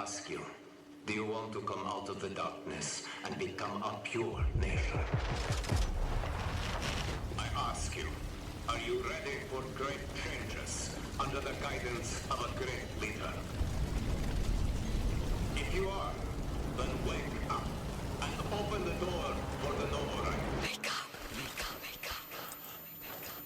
ask you, do you want to come out of the darkness and become a pure nation? I ask you, are you ready for great changes under the guidance of a great leader? If you are, then wake up and open the door for the noble right. Wake up, wake up, wake up, wake up.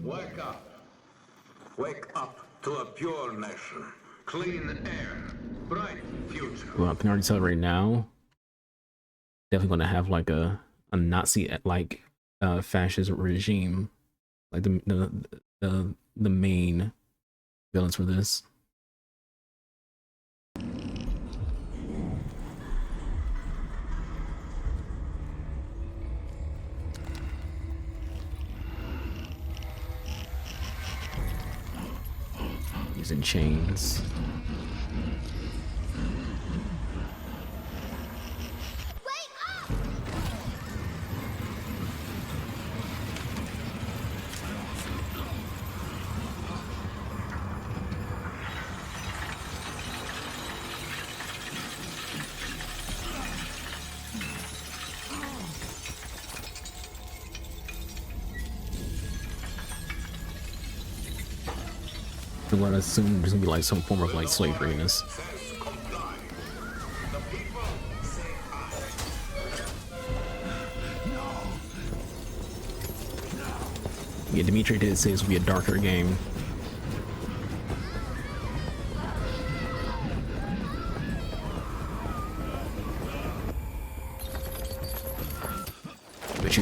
Wake up. Wake up to a pure nation. Clean air. Bright future. Well, I can already tell right now, definitely going to have like a Nazi like fascist regime, like the main villains for this. He's in chains. I'm gonna assume there's gonna be like some form of like slavery in this. Yeah, Dimitri did say this would be a darker game. But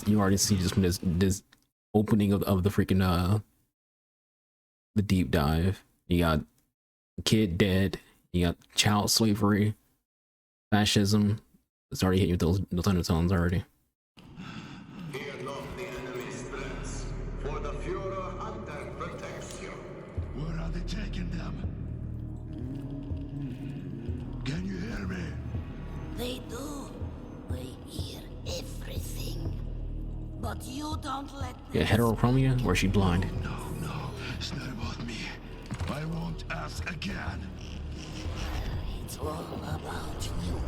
you already see just from this opening of the freaking the deep dive. You got kid dead, you got child slavery, fascism. It's already hitting you with those undertones already. Fear not the enemy's threats, for the Führer Hunter protects you. Where are they taking them? Can you hear me? They do. We hear everything. But you don't let them. Yeah, heterochromia, or is she blind? No, it's not about me. I won't ask again. It's all about you.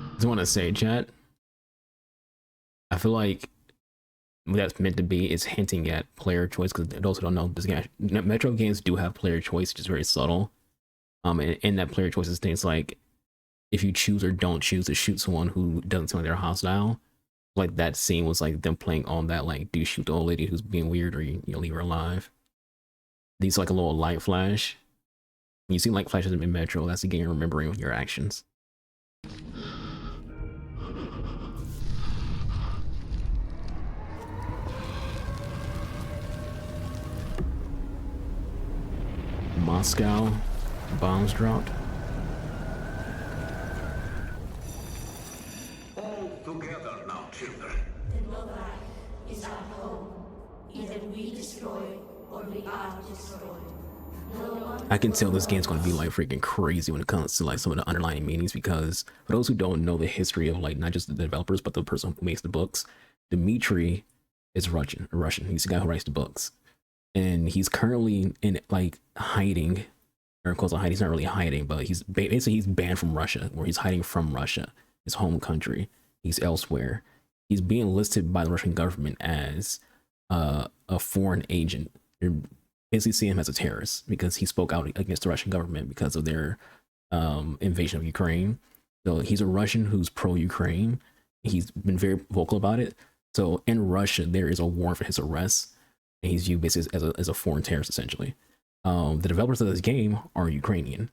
I just want to say, chat, I feel like what that's meant to be is hinting at player choice, because those who don't know, this game, Metro games do have player choice, which is very subtle. And in that player choice is things like if you choose or don't choose to shoot someone who doesn't seem like they're hostile. Like that scene was like them playing on that, like, do you shoot the old lady who's being weird, or you leave her alive? These like a little light flash. When you see light flashes in Metro, that's the game remembering your actions. Moscow, bombs dropped. All together now, children. The Novak is our home. Either we destroy or we are destroyed. No one. I can tell this game's going to be like freaking crazy when it comes to like some of the underlying meanings, because for those who don't know the history of like not just the developers but the person who makes the books, Dimitri is Russian. He's the guy who writes the books, and he's currently in like hiding. Or of course, he's not really hiding, but he's basically he's banned from Russia, or he's hiding from Russia, his home country. He's elsewhere. He's being listed by the Russian government as a foreign agent. They're basically seeing him as a terrorist because he spoke out against the Russian government because of their invasion of Ukraine. So he's a Russian who's pro-Ukraine. He's been very vocal about it. So in Russia, there is a warrant for his arrest, and he's viewed basically as a foreign terrorist, essentially. The developers of this game are Ukrainian.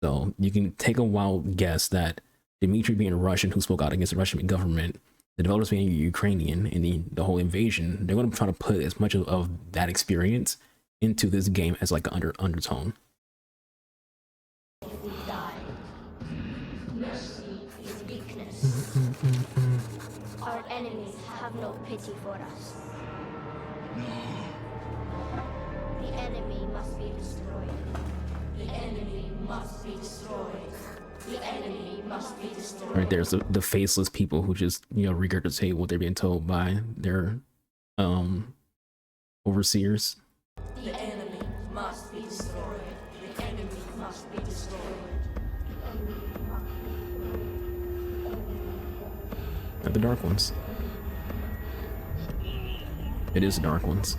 So you can take a wild guess that Dimitri being a Russian who spoke out against the Russian government, the developers being Ukrainian, and the whole invasion, they're going to try to put as much of that experience into this game as like an undertone. If we die, mercy is weakness. Our enemies have pity for us. No. The enemy must be destroyed. The enemy must be destroyed. The enemy must be destroyed. Right there's the faceless people who just, you know, regurgitate what they're being told by their overseers. The enemy must be destroyed. The enemy must be destroyed. Not the dark ones. It is the dark ones.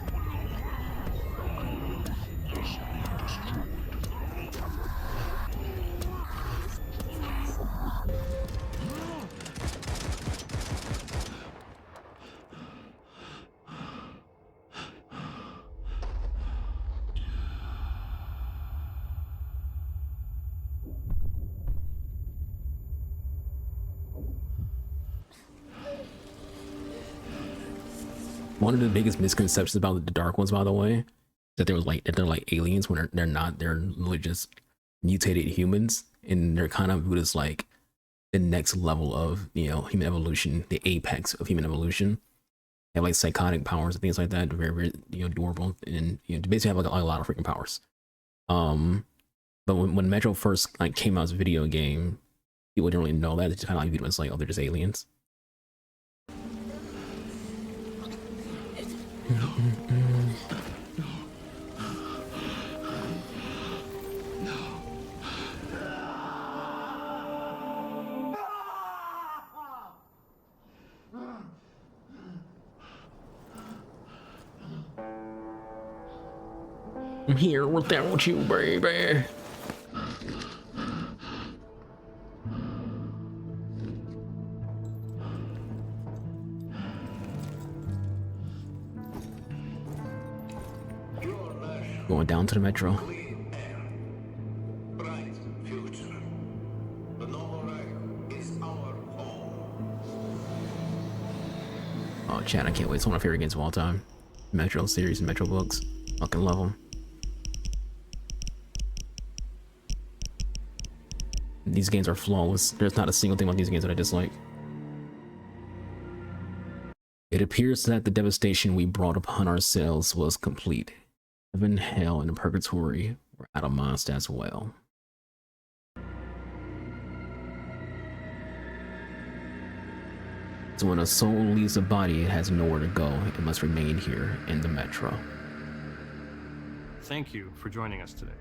One of the biggest misconceptions about the dark ones, by the way, that they're like aliens when they're not. They're literally just mutated humans, and they're kind of viewed as like the next level of, you know, human evolution, the apex of human evolution. They have like psychotic powers and things like that. Very, very, you know, adorable, and you know, they basically have like a lot of freaking powers. But when Metro first like came out as a video game, people didn't really know that. They just kind of like viewed them as like, oh, they're just aliens. I'm here without you, baby. Going down to the metro. Clean air. Bright future. The Noble Reich is our home. Oh, Chad, I can't wait. It's one of my favorite games of all time. Metro series and Metro books. Fucking love them. These games are flawless. There's not a single thing about these games that I dislike. It appears that the devastation we brought upon ourselves was complete. Heaven, hell, and purgatory were out of mind as well. So when a soul leaves a body, it has nowhere to go. It must remain here in the Metro. Thank you for joining us today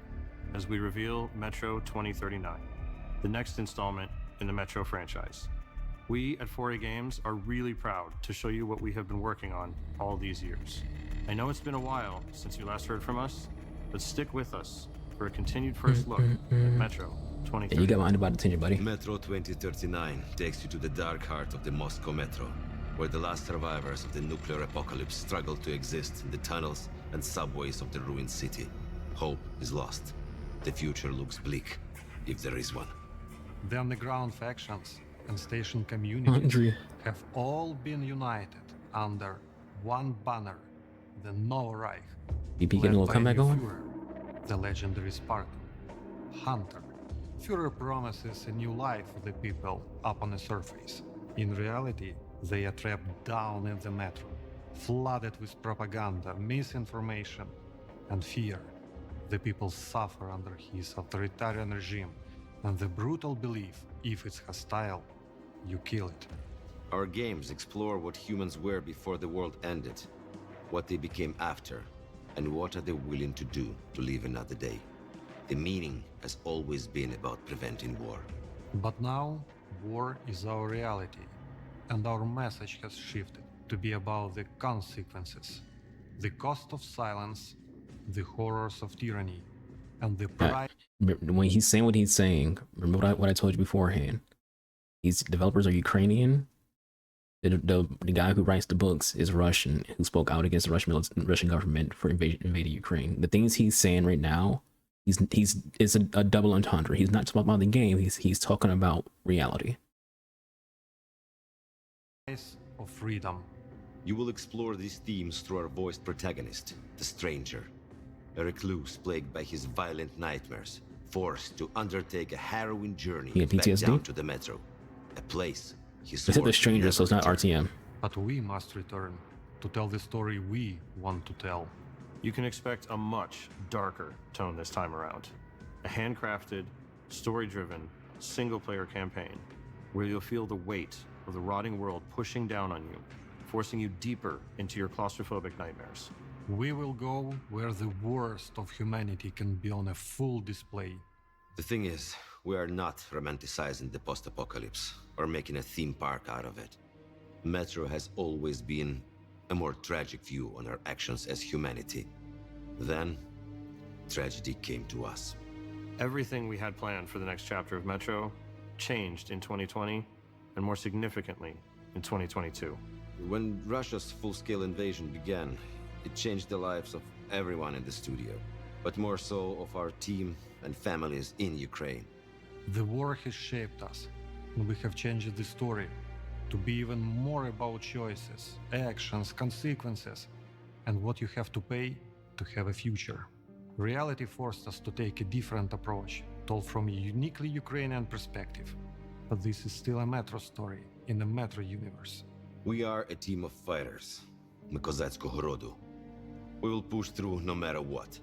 as we reveal Metro 2039, the next installment in the Metro franchise. We at 4A Games are really proud to show you what we have been working on all these years. I know it's been a while since you last heard from us, but stick with us for a continued first look at Metro 2039. Yeah, you got my undivided attention, buddy. Metro 2039 takes you to the dark heart of the Moscow Metro, where the last survivors of the nuclear apocalypse struggle to exist in the tunnels and subways of the ruined city. Hope is lost. The future looks bleak, if there is one. The underground factions and station communities have all been united under one banner, the Noble Reich. You getting a little comeback going? Führer, the legendary Spartan, Hunter. Führer promises a new life for the people up on the surface. In reality, they are trapped down in the metro, flooded with propaganda, misinformation, and fear. The people suffer under his authoritarian regime and the brutal belief, if it's hostile, you kill it. Our games explore what humans were before the world ended, what they became after, and what are they willing to do to live another day. The meaning has always been about preventing war. But now, war is our reality, and our message has shifted to be about the consequences, the cost of silence, the horrors of tyranny, and the pride. When he's saying what he's saying, remember what I told you beforehand. These developers are Ukrainian. The guy who writes the books is Russian, who spoke out against the Russian government for invading Ukraine. The things he's saying right now, it's a double entendre. He's not talking about the game. He's talking about reality. Of freedom. You will explore these themes through our voiced protagonist, the Stranger, a recluse plagued by his violent nightmares, forced to undertake a harrowing journey back down to the metro, a place he It's the Stranger, so it's not RTM. But we must return to tell the story we want to tell. You can expect a much darker tone this time around. A handcrafted, story-driven, single-player campaign where you'll feel the weight of the rotting world pushing down on you, forcing you deeper into your claustrophobic nightmares. We will go where the worst of humanity can be on a full display. The thing is, we are not romanticizing the post-apocalypse or making a theme park out of it. Metro has always been a more tragic view on our actions as humanity. Then, tragedy came to us. Everything we had planned for the next chapter of Metro changed in 2020, and more significantly, in 2022. When Russia's full-scale invasion began, it changed the lives of everyone in the studio, but more so of our team and families in Ukraine. The war has shaped us, and we have changed the story to be even more about choices, actions, consequences, and what you have to pay to have a future. Reality forced us to take a different approach, told from a uniquely Ukrainian perspective. But this is still a Metro story in the Metro universe. We are a team of fighters, my Kozacko rodu. We will push through no matter what.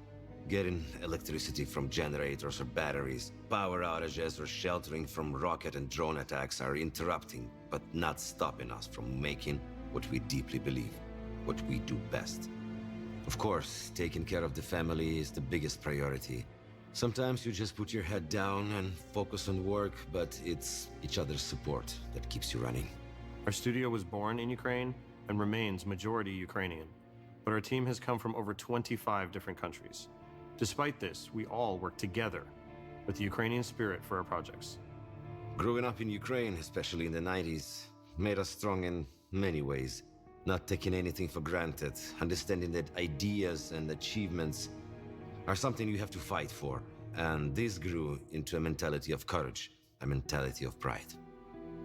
Getting electricity from generators or batteries, power outages or sheltering from rocket and drone attacks are interrupting, but not stopping us from making what we deeply believe, what we do best. Of course, taking care of the family is the biggest priority. Sometimes you just put your head down and focus on work, but it's each other's support that keeps you running. Our studio was born in Ukraine and remains majority Ukrainian, but our team has come from over 25 different countries. Despite this, we all work together with the Ukrainian spirit for our projects. Growing up in Ukraine, especially in the 90s, made us strong in many ways. Not taking anything for granted, understanding that ideas and achievements are something you have to fight for. And this grew into a mentality of courage, a mentality of pride.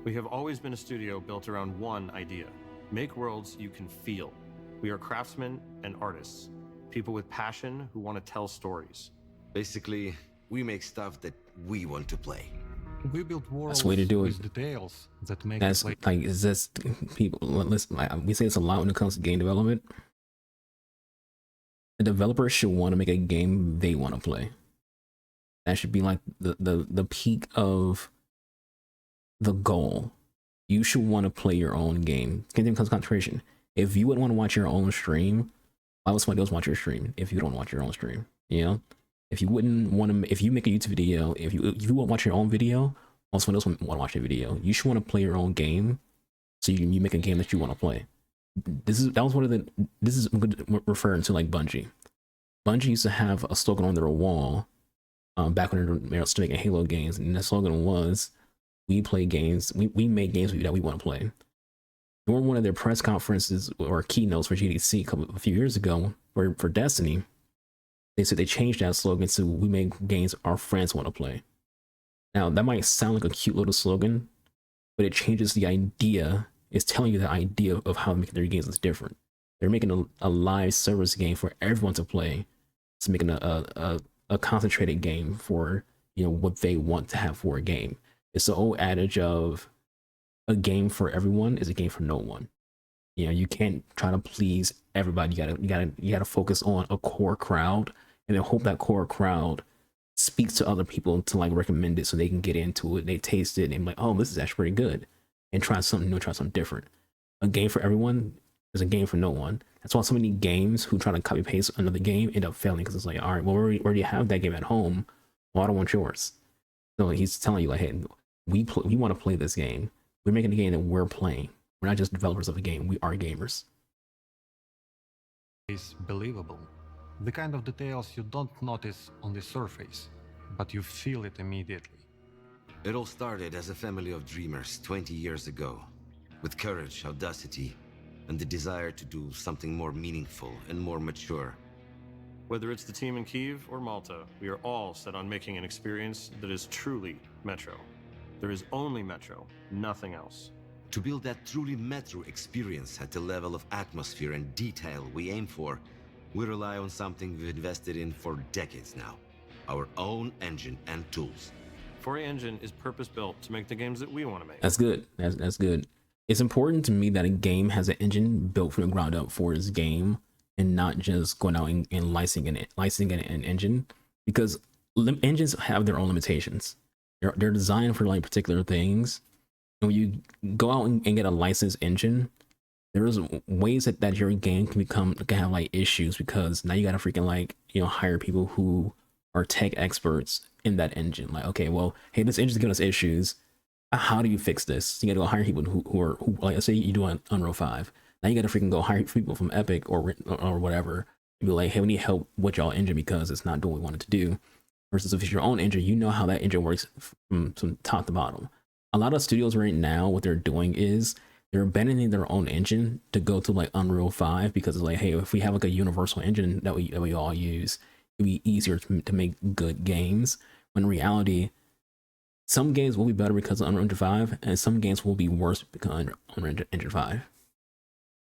We have always been a studio built around one idea: make worlds you can feel. We are craftsmen and artists, people with passion who want to tell stories. Basically, we make stuff that we want to play. We build worlds That's the way to do it. with details that make That's the play. like, is this people? Listen, we say this a lot when it comes to game development. The developer should want to make a game they want to play. That should be like the peak of the goal. You should want to play your own game. Same thing comes concentration. If you wouldn't want to watch your own stream, why would somebody else watch your stream? If you don't watch your own stream, you know. If you wouldn't want to, if you make a YouTube video, if you want to watch your own video, or someone else want to watch a video, you should want to play your own game. So you make a game that you want to play. This is referring to like Bungie. Bungie used to have a slogan on their wall, back when they were still making Halo games, and the slogan was, "We play games. We make games that we want to play." During one of their press conferences or keynotes for GDC a few years ago, for Destiny, they said they changed that slogan to "We make games our friends want to play." Now, that might sound like a cute little slogan, but it changes the idea. It's telling you the idea of how making their games is different. They're making a live service game for everyone to play. It's making a concentrated game for, you know, what they want to have for a game. It's the old adage of a game for everyone is a game for no one. You know, you can't try to please everybody. You gotta focus on a core crowd and then hope that core crowd speaks to other people to like recommend it so they can get into it. They taste it and be like, oh, this is actually pretty good, and try something new, try something different. A game for everyone is a game for no one. That's why so many games who try to copy paste another game end up failing, because it's like, all right, well, we already have that game at home. Well, I don't want yours. So he's telling you like, hey, we want to play this game. We're making a game that we're playing. We're not just developers of a game. We are gamers. Is believable. The kind of details you don't notice on the surface, but you feel it immediately. It all started as a family of dreamers 20 years ago, with courage, audacity, and the desire to do something more meaningful and more mature. Whether it's the team in Kyiv or Malta, we are all set on making an experience that is truly Metro. There is only Metro, nothing else. To build that truly Metro experience at the level of atmosphere and detail we aim for, we rely on something we've invested in for decades now: our own engine and tools. 4A Engine is purpose-built to make the games that we want to make. That's good. That's good. it's important to me that a game has an engine built from the ground up for its game, and not just going out and licensing an engine, because engines have their own limitations. They're designed for like particular things, and when you go out and get a licensed engine, there's ways that your game can have like issues, because now you gotta freaking like, you know, hire people who are tech experts in that engine. Like, okay, well, hey, this engine's giving us issues. How do you fix this? You gotta go hire people who like, let's say you do on Unreal 5. Now you gotta freaking go hire people from Epic or whatever, and be like, hey, we need help with y'all engine because it's not doing what we want it to do. Versus if it's your own engine, you know how that engine works from top to bottom. A lot of studios right now, what they're doing is they're abandoning their own engine to go to like Unreal 5, because it's like, hey, if we have like a universal engine that we all use, it'd be easier to make good games. When in reality, some games will be better because of Unreal Engine 5, and some games will be worse because of Unreal Engine 5.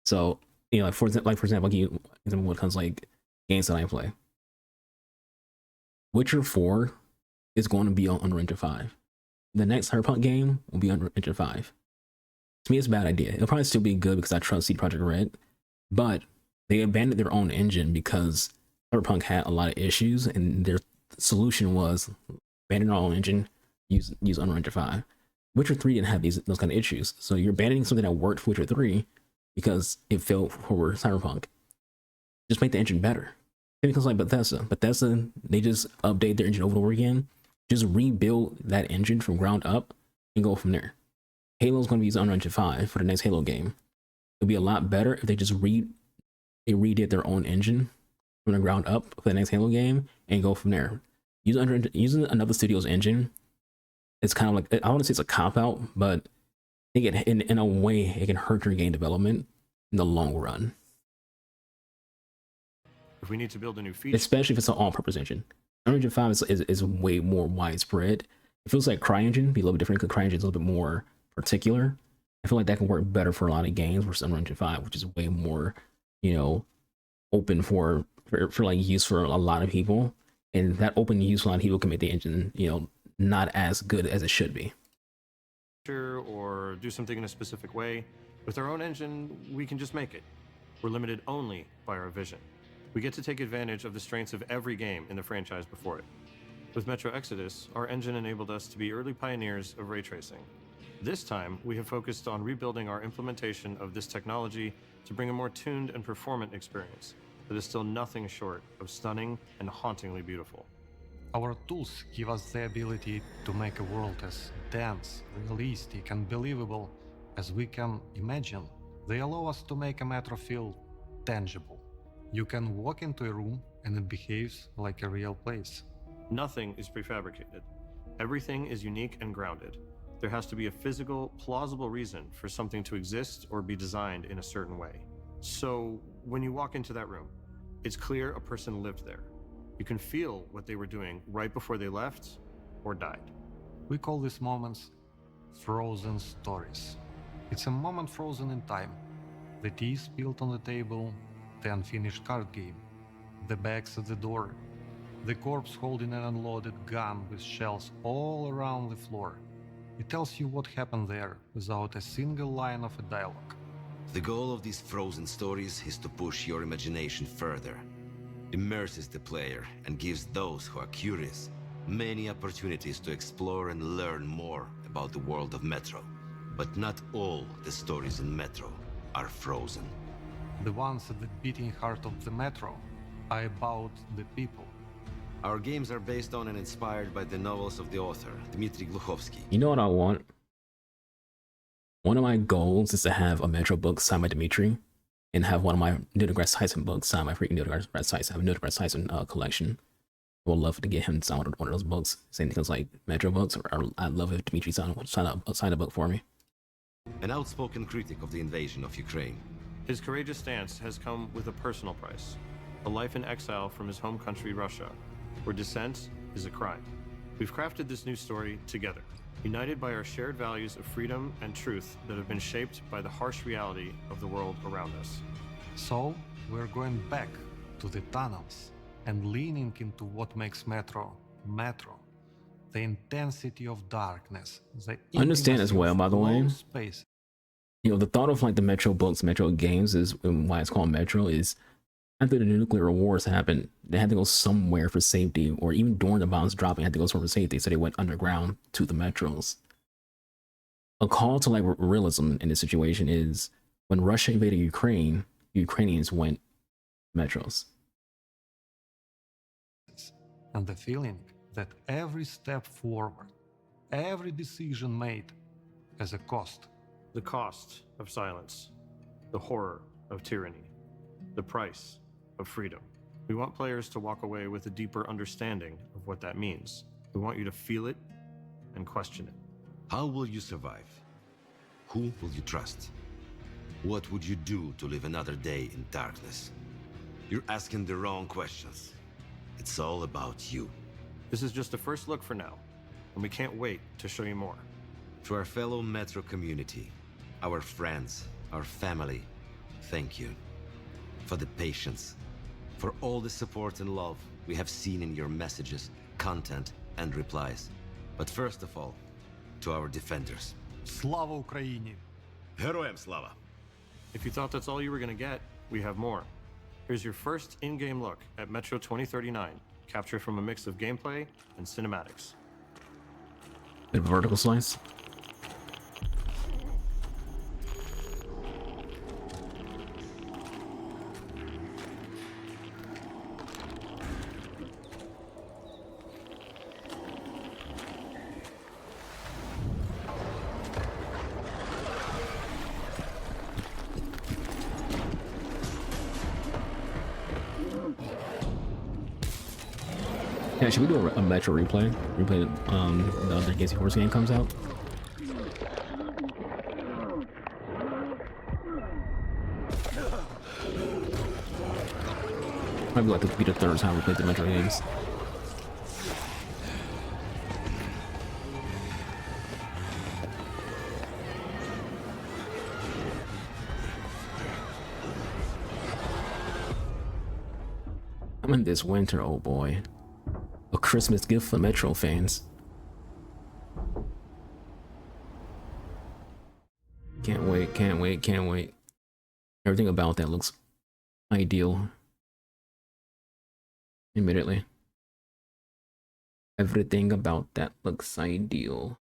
So, you know, like for example, when it comes to like games that I play, Witcher 4 is going to be on Unreal Engine 5. The next Cyberpunk game will be on Unreal Engine 5. To me, it's a bad idea. It'll probably still be good because I trust CD Projekt Red, but they abandoned their own engine because Cyberpunk had a lot of issues, and their solution was abandon our own engine, use Unreal Engine 5. Witcher 3 didn't have those kind of issues, so you're abandoning something that worked for Witcher 3 because it failed for Cyberpunk. Just make the engine better. Because like Bethesda, they just update their engine over and over again. Just rebuild that engine from ground up and go from there. Halo's going to be using Unreal Engine 5 for the next Halo game. It'll be a lot better if they just redid their own engine from the ground up for the next Halo game and go from there. Using another studio's engine, it's kind of like, I want to say it's a cop-out, but I think in a way it can hurt your game development in the long run. If we need to build a new feature, especially if it's an all-purpose engine. Unreal Engine 5 is way more widespread. It feels like CryEngine be a little bit different because CryEngine is a little bit more particular. I feel like that can work better for a lot of games versus Unreal Engine 5, which is way more, you know, open for like use for a lot of people. And that open use for a lot of people can make the engine, you know, not as good as it should be. Or do something in a specific way. With our own engine, we can just make it. We're limited only by our vision. We get to take advantage of the strengths of every game in the franchise before it. With Metro Exodus, our engine enabled us to be early pioneers of ray tracing. This time, we have focused on rebuilding our implementation of this technology to bring a more tuned and performant experience that is still nothing short of stunning and hauntingly beautiful. Our tools give us the ability to make a world as dense, realistic, and believable as we can imagine. They allow us to make a metro feel tangible. You can walk into a room and it behaves like a real place. Nothing is prefabricated. Everything is unique and grounded. There has to be a physical, plausible reason for something to exist or be designed in a certain way. So, when you walk into that room, it's clear a person lived there. You can feel what they were doing right before they left or died. We call these moments frozen stories. It's a moment frozen in time. The tea spilled on the table, the unfinished card game, the bags at the door, the corpse holding an unloaded gun with shells all around the floor. It tells you what happened there without a single line of a dialogue. The goal of these frozen stories is to push your imagination further, immerses the player, and gives those who are curious many opportunities to explore and learn more about the world of Metro. But not all the stories in Metro are frozen. The ones at the beating heart of the Metro are about the people. Our games are based on and inspired by the novels of the author, Dmitry Gluchovsky. You know what I want? One of my goals is to have a Metro book signed by Dmitry, and have one of my Neil deGrasse Tyson books signed by freaking Neil deGrasse Tyson. I have a Neil deGrasse Tyson collection. I would love to get him to sign one of those books. Same thing as like Metro books. I'd love if Dmitry sign a book for me. An outspoken critic of the invasion of Ukraine. His courageous stance has come with a personal price, a life in exile from his home country, Russia, where dissent is a crime. We've crafted this new story together, united by our shared values of freedom and truth that have been shaped by the harsh reality of the world around us. So, we're going back to the tunnels and leaning into what makes Metro, Metro. The intensity of darkness, the I understand as well, by the way. space. You know, the thought of like the Metro books, Metro games is and why it's called Metro is after the nuclear wars happened, they had to go somewhere for safety, or even during the bombs dropping, had to go somewhere for safety. So they went underground to the metros. A call to like realism in this situation is when Russia invaded Ukraine, Ukrainians went metros. And the feeling that every step forward, every decision made has a cost. The cost of silence, the horror of tyranny, the price of freedom. We want players to walk away with a deeper understanding of what that means. We want you to feel it and question it. How will you survive? Who will you trust? What would you do to live another day in darkness? You're asking the wrong questions. It's all about you. This is just a first look for now, and we can't wait to show you more. To our fellow Metro community, our friends, our family, thank you. For the patience, for all the support and love we have seen in your messages, content, and replies. But first of all, to our defenders. Slava Ukraini! Героям слава! If you thought that's all you were going to get, we have more. Here's your first in-game look at Metro 2039, captured from a mix of gameplay and cinematics. A vertical slice. Yeah, should we do a Metro replay? Replay the other Gacy Horse game comes out. Maybe like to be the third time we played the Metro games. I'm in this winter, oh boy. A Christmas gift for Metro fans. Can't wait, can't wait, can't wait. Everything about that looks ideal. Immediately. Everything about that looks ideal.